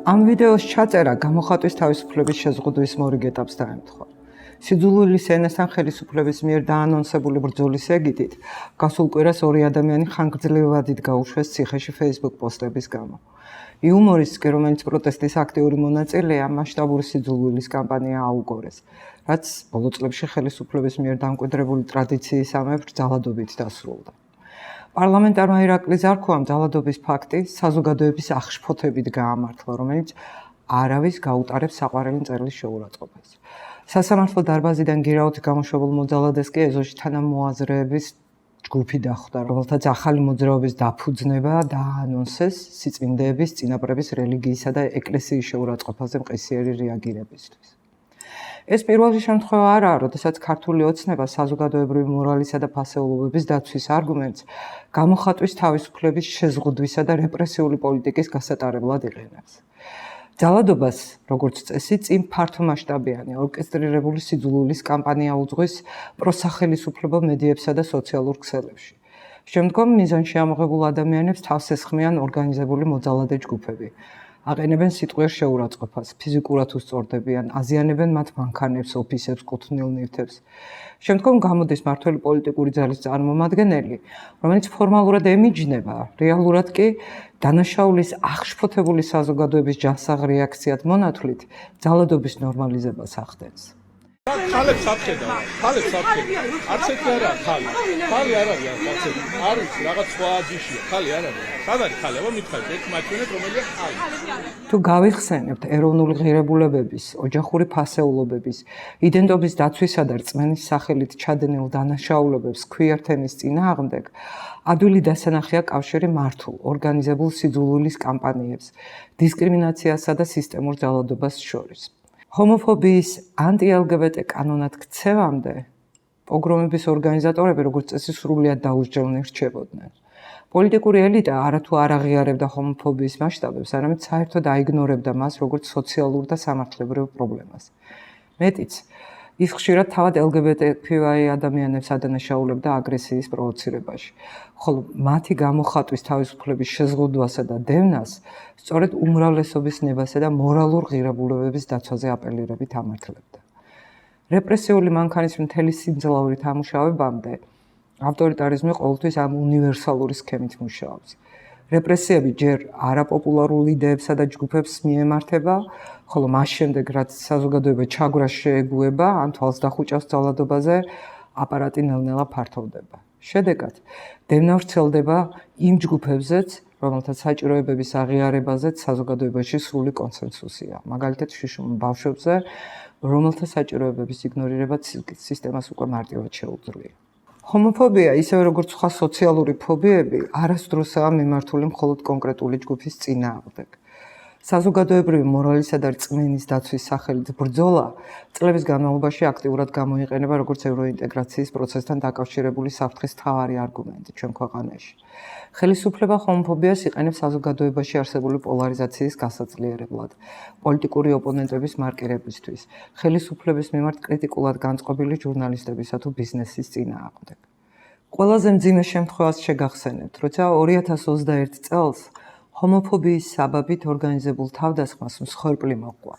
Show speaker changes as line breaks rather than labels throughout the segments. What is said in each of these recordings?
ამ ვიდეოს ჩაწერა გამოხატვის თავისუფლების შეზღუდვის მორიგ ეტაპს დაემთხვა. სიძულვილის ენასთან ხელისუფლების მიერ დაანონსებული ბრძოლის ეგიდით, გასულ კვირას ორი ადამიანი ხანგრძლივად გაუშვეს ციხეში Facebook პოსტების გამო. იუმორისტს, რომელიც პროტესტის აქტიური მონაწილეა, მასშტაბური სიძულვილის კამპანია აუგორეს, რაც ბოლო წლებში ხელისუფლების მიერ დამკვიდრებული ტრადიციის ამებ ძალადობით დასრულდა. პარლამენტარმა ირაკლი ზარქოამ ძალადობის ფაქტი საზოგადოების აღშფოთებით გაამართლა, რომელიც არავის გაუტარებს საყვარელი მწერლის შეურაცხყოფას. სასამართლო დარბაზიდან გირაოთი გამოშვებულ მოძალადეს კი ეზოში თანამოაზრეების ჯგუფი დახვდა, რომელთაც ახალი მოძრაობის დაფუძნება დაანონსეს სიწმინდეების, წინაპრების რელიგიისა და ეკლესიის შეურაცხყოფაზე მყისიერი რეაგირებისთვის. ეს პირველი შემთხვევა არაა, როდესაც ქართული ოცნება საზოგადოებრივი მორალისა და ფასეულობების დაცვის არგუმენტს გამოხატვის თავისუფლების შეზღუდვისა და რეპრესიული პოლიტიკის გასატარებლად იყენებს. ძალადობას, როგორც წესი, წინ ფართომასშტაბიანი ორკესტრირებული სიძულვილის კამპანია უძღვის პროსახელისუფლებო მედიებსა და სოციალურ ქსელებში. შემდგომ მიზანში ამოღებულ ადამიანებს თავს ესხმიან ორგანიზებული მოძალადე ჯგუფები. აყენებენ სიტყვიერ შეურაცხყოფას, ფიზიკურად უსწორდებიან, აზიანებენ მათ მანქანებს, ოფისებს, კუთვნილ ნივთებს. შემდგომ გამოდის მართველი პოლიტიკური ძალის წარმომადგენელი, რომელიც ფორმალურად ემიჯნება, რეალურად კი დანაშაულის აღშფოთებული საზოგადოების ჯანსაღ რეაქციად მონათვლით ძალადობის ნორმალიზებას ახდენს.
ხალებს აფხედა, არც ერთი არა ხალი. ხალი არ არის არც არის რაღაც სხვა ჯიშია, ხალი არ არის. სად არის ხალი? აბა მითხარით, ერთ მაჩვენეთ რომელია ხალი.
თუ გავიხსენებთ ეროვნული ღირებულებების, ოჯახური ფასეულობების, იდენტობის დაცვისა და რწმენის სახელით ჩადენილ დანაშაულებებს ქვიერ თემის წინააღმდეგ, ადვილი დასანახია კავშირი მართულ, ორგანიზებულ სიძულვილის კამპანიებს, დისკრიმინაციასა და სისტემურ ძალადობას შორის. ჰომოფობიის ანტი-LGBT კანონად ქცევამდე პოგრომების ორგანიზატორები, როგორც წესი, სრულიად დაუსჯელნი რჩებოდნენ. პოლიტიკური ელიტა არათუ არ აღიარებდა ჰომოფობიის მასშტაბებს, არამედ საერთოდ აიგნორებდა მას როგორც სოციალურ და სამართლებრივ პრობლემას. მეტიც, ის ხშირად თავად LGBTQI ადამიანებს ადანაშაულებდა აგრესიის პროვოცირებაში, ხოლო მათი გამოხატვის თავისუფლების შეზღუდვასა და დევნას სწორედ უმრავლესობის ნებასა და მორალურ ღირებულებების დაცვაზე აპელირებით ამართლებდა. რეპრესიული მანქანის მთელი სიმძლავრით ამუშავებამდე ავტორიტარიზმი ყოველთვის ამ უნივერსალური სქემით მუშაობს. რეპრესიები ჯერ არაპოპულარულ იდეებსა და ჯგუფებს მიემართება, ხოლო მას შემდეგ, რაც საზოგადოება ჩაგვრას შეეგუება, ან თვალს დახუჭავს ძალადობაზე, აპარატი ნელ-ნელა ფართოვდება. შედეგად, დევნა ვრცელდება იმ ჯგუფებზეც, რომელთა საჭიროებების აღიარებაზეც საზოგადოებაში სრული კონსენსუსია. მაგალითად, შიშუმ ბავშვებზე, რომელთა საჭიროებების იგნორირება სისტემას უკვე მარტივად შეუძლია. ჰომოფობია, ისევე როგორც სხვა სოციალური ფობიები, არასდროსაა მიმართული მხოლოდ კონკრეტული ჯგუფის წინააღმდეგ. საზოგადოებრივი მორალისა და რწმენის დაცვის სახელით ბრძოლა წლების განმავლობაში აქტიურად გამოიყენება როგორც ევროინტეგრაციის პროცესთან დაკავშირებული საფრთხის მთავარი არგუმენტი ჩვენ ქვეყანაში. ხელისუფლება ჰომოფობიას იყენებს საზოგადოებაში არსებული პოლარიზაციის გასაძლიერებლად, პოლიტიკური ოპონენტების მარკირებისთვის, ხელისუფლების მიმართ კრიტიკულად განწყობილი ჟურნალისტებისა თუ ბიზნესის წინააღმდეგ. ყველაზე მძიმე შემთხვევას შეგახსენებთ, როცა 2021 წელს ჰომოფობიის საბაბით ორგანიზებულ თავდასხმას მსხვერპლი მოჰყვა.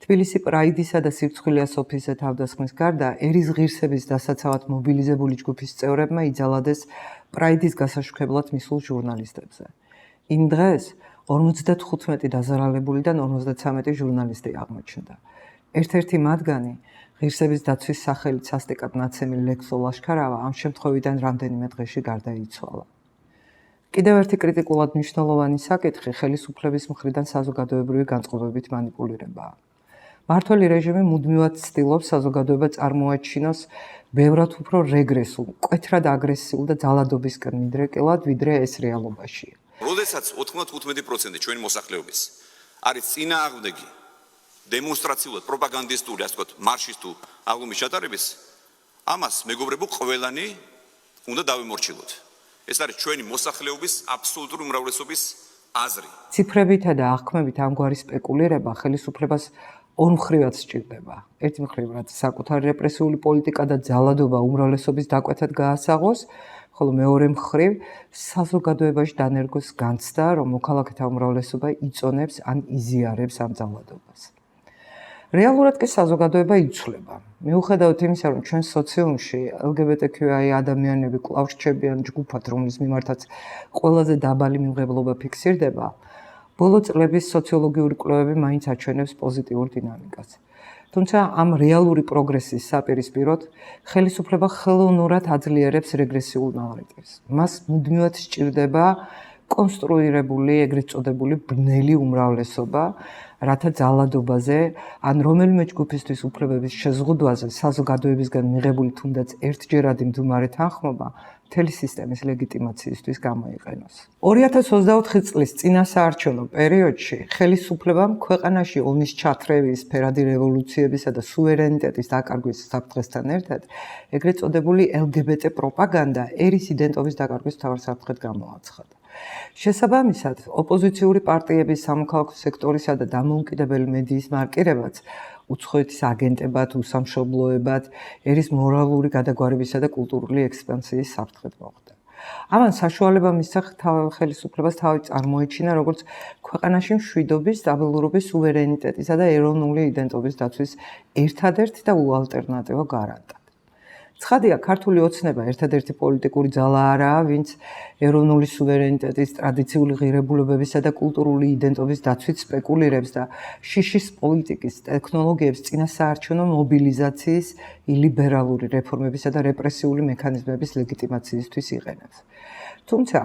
თბილისი პრაიდისა და სირცხვილეა ოფისზე თავდასხმის გარდა, ერის ღირსების დასაცავად მობილიზებული ჯგუფის წევრებმა იძალადეს პრაიდის გასაშუქებლად მისულ ჟურნალისტებზე. იმ დღეს 55 დაზარალებულიდან 53 ჟურნალისტი აღმოჩნდა. ერთ-ერთი მათგანი, ღირსების დაცვის სახელით სასტიკად ნაცემი ლექსო ლაშქარავა, ამ შემთხვევიდან რამდენიმე დღეში გარდაიცვალა. კიდევ ერთი კრიტიკულად მნიშვნელოვანი საკითხი ხელისუფლების მხრიდან საზოგადოებრივი განწყობებით მანიპულირებაა. მმართველი რეჟიმი მუდმივად ცდილობს საზოგადოება წარმოაჩინოს ბევრად უფრო რეგრესულ, მკვეთრად აგრესიულ და ძალადობისკენ მიდრეკილად, ვიდრე ეს რეალობაშია.
როდესაც 95% ჩვენი მოსახლეობის არის წინააღმდეგი დემონსტრაციულად პროპაგანდისტული, ასე ვთქვათ, მარშის თუ აღლუმის ჩატარების, ამას მეგობრებო, ყველანი უნდა დავემორჩილოთ. ეს არის ჩვენი მოსახლეობის აბსოლუტური უმრავლესობის აზრი.
ციფრებითა და აღქმებით ამგვარი სპეკულირება ხელისუფლებას ორ მხრივად სჭირდება. ერთი მხრივ, რაც საკუთარი რეპრესიული პოლიტიკა და ძალადობა უმრავლესობის დაკვეთად გაასაღოს, ხოლო მეორე მხრივ საზოგადოებაში დანერგოს განცდა, რომ მოქალაქეთა უმრავლესობა იწონებს ან იზიარებს ამ ძალადობას. რეალურად კი საზოგადოება იცვლება. მიუხედავად იმისა, რომ ჩვენ სოციუმში LGBTQI ადამიანები კვლავ რჩებიან ჯგუფად, რომლის მიმართაც ყველაზე დაბალი მიღებლობა ფიქსირდება, ბოლო წლების სოციოლოგიური კვლევები მაინც აჩვენებს პოზიტიურ დინამიკას. თუმცა ამ რეალური პროგრესის საპირისპიროდ ხელისუფლება ხელოვნურად აძლიერებს რეგრესიულ ნარატივს. მას მუდმივად სჭირდება კონსტრუირებული, ეგრეთ წოდებული ბნელი უმრავლესობა, რათა ძალადობაზე ან რომელიმე ჯგუფისთვის უფლებების შეზღუდვაზე საზოგადოებისგან მიღებული თუნდაც ერთჯერადი მდგომარე თანხმობა მთელი სისტემის ლეგიტიმაციისთვის გამოიყენოს. 2024 წლის წინასაარჩევნო პერიოდში ხელისუფლებამ ქვეყანაში ომის ჩათრევის, ფერადი რევოლუციებისა და სუვერენიტეტის დაკარგვის საფრთხესთან ერთად ეგრეთ წოდებული LGBT პროპაგანდა ერის იდენტობის დაკარგვის მთავარ საფრთხედ გამოაცხადა. შესაბამისად, ოპოზიციური პარტიების სამოქალაქო სექტორისა და დამოუკიდებელი მედიის მარკირებაც უცხოეთის აგენტებად, უსამშობლოებად, ერის მორალური გადაგვარებისა და კულტურული ექსპანსიის საფრთხედ მოხვდა. ამან საშუალება მისცა ხელისუფლებას თავი წარმოეჩინა როგორც ქვეყანაში მშვიდობის, სტაბილურობის, სუვერენიტეტისა და ეროვნული იდენტობის დაცვის ერთადერთი და უალტერნატივო გარანტად. ცხადია, ქართული ოცნება ერთადერთი პოლიტიკური ძალა არაა, ვინც ეროვნული სუვერენიტეტის, ტრადიციული ღირებულებებისა და კულტურული იდენტობის დაცვით სპეკულირებს და შიშის პოლიტიკის, ტექნოლოგიების წინასაარჩევნო მობილიზაციის, ილიბერალური რეფორმებისა და რეპრესიული მექანიზმების ლეგიტიმაციისთვის იყენებს. თუმცა,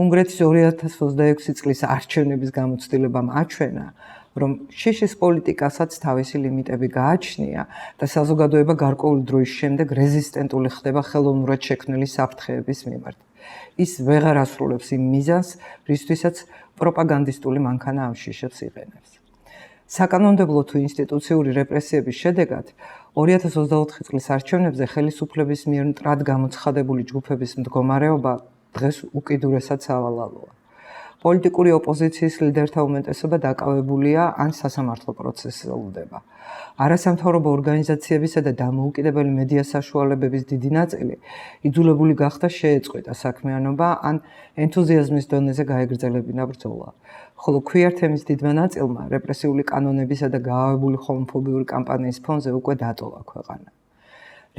უნგრეთის 2026 წლის არჩევნების გამოცდილებამ აჩვენა, რომ შიშის პოლიტიკასაც თავისი ლიმიტები გააჩნია და საზოგადოება გარკვეული დროის შემდეგ რეზისტენტული ხდება ხელოვნურად შექმნილი საფრთხეების მიმართ. ის ვეღარ ასრულებს იმ მიზანს, რისთვისაც პროპაგანდისტული მანქანა ამ შიშებს იყენებს. საკანონმდებლო თუ ინსტიტუციური რეპრესიების შედეგად 2024 წლის არჩევნებზე ხელისუფლების მიერ მტრად გამოცხადებული ჯგუფების მდგომარეობა დღეს უკიდურესად სავალალოა. პოლიტიკური ოპოზიციის ლიდერთა უმეტესობა დაკავებულია ან სასამართლო პროცესულდება. არასამთავრობო ორგანიზაციებისა და დამოუკიდებელი მედია საშუალებების დიდი ნაწილი იძულებული გახდა შეეწყვეტა საქმიანობა ან ენთუზიაზმის დონეზე გაეგრძელებინა ბრძოლა. ხოლო queer თემის დიდმა ნაწილმა რეპრესიული კანონებისა და გაავებული ჰომოფობიური კამპანიის ფონზე უკვე დატოვა ქვეყანა.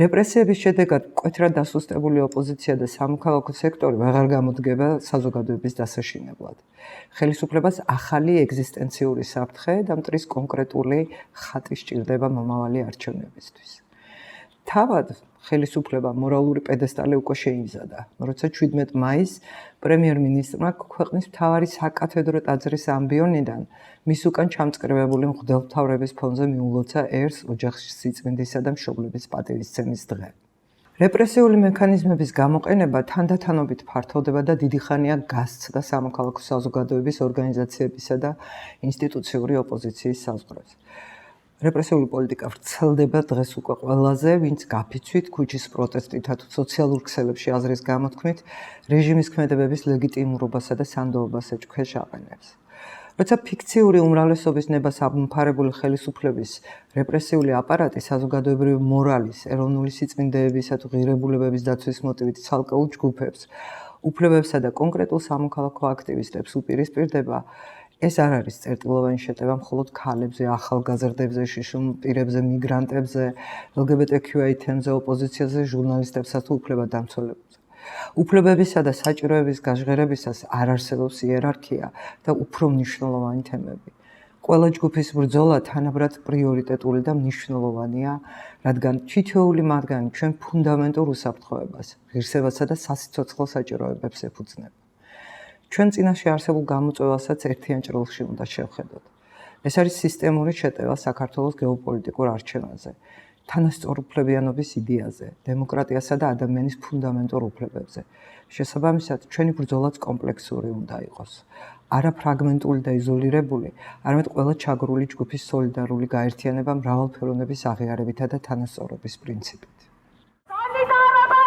რეპრესიების შედეგად მკვეთრად დასუსტებული ოპოზიცია და სამოქალაქო სექტორი ვეღარ გამოდგება საზოგადოების დასაშინებლად. ხელისუფლებას ახალი ეგზისტენციური საფრთხე და მტრის კონკრეტული ხატი სჭირდება მომავალი არჩევნებისთვის. თავად ხელისუფლება მორალური პედესტალი უკვე შეიმზადა, როცა 17 მაისს პრემიერ-მინისტრმა ქვეყნის მთავარი საკათედრო ტაძრის ამბიონიდან მის უკან ჩამწკრივებული მღვდელმთავრების ფონზე მიულოცა ერს ოჯახის სიწმინდისა და მშობლების პატივისცემის დღე. რეპრესიული მექანიზმების გამოყენება თანდათანობით ფართოვდება და დიდი ხანია გასცდა სამოქალაქო საზოგადოების ორგანიზაციებისა და ინსტიტუციური ოპოზიციის საზღვრებს. რეპრესიული პოლიტიკა ვრცელდება დღეს უკვე ყველაზე, ვინც გაფიცვით, ქუჩის პროტესტითა თუ სოციალურ ქსელებში აზრის გამოთქმით რეჟიმის ქმედებების ლეგიტიმურობასა და სანდოობას ეჭქვეშ აყენებს. როცა ფიქციური უმრავლესობის ნებას ამფარებული ხელისუფლების რეპრესიული აპარატი საზოგადოებრივი მორალის, ეროვნული სიწმინდეებისა თუ ღირებულებების დაცვის მოტივით ცალკეულ ჯგუფებს, უფლებებსა და კონკრეტულ სამოქალაქო აქტივისტებს უპირისპირდება, ეს არ არის წერტილოვანი შეტევა მხოლოდ ქალებზე, ახალგაზრდებზე, შიშულ პირებზე, მიგრანტებზე, LGBTQI თემზე, ოპოზიციაზე, ჟურნალისტებსა თუ უფლებადამცველებზე. უფლებებისა და საჭიროების გაჟღერებისას არ არსებობს იერარქია და უფრო მნიშვნელოვანი თემები. ყველა ჯგუფის ბრძოლა თანაბრად პრიორიტეტული და მნიშვნელოვანია, რადგან თითოეული მათგანი ჩვენ ფუნდამენტურ უსაფრთხოებას, ღირსებასა და სასიცოცხლო საჭიროებებს ეფუძნება. ჩვენ წინაშე არსებულ გამოწვევასაც ერთიან ჭრილში უნდა შევხედოთ. ეს არის სისტემური შეტევა საქართველოს გეოპოლიტიკურ არჩევანზე, თანასწორუფლებიანობის იდეაზე, დემოკრატიასა და ადამიანის ფუნდამენტურ უფლებებზე. შესაბამისად, ჩვენი ბრძოლაც კომპლექსური უნდა იყოს. არა ფრაგმენტული და იზოლირებული, არამედ ყველა ჩაგრული ჯგუფის სოლიდარული გაერთიანება მრავალფეროვნების აღიარებითა და თანასწორობის პრინციპით.
Solidarობა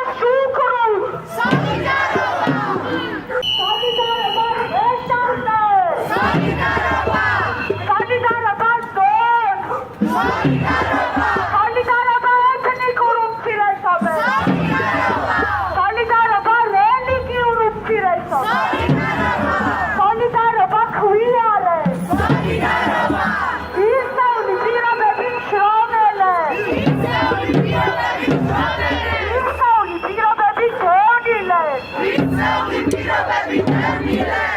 გეუბნები.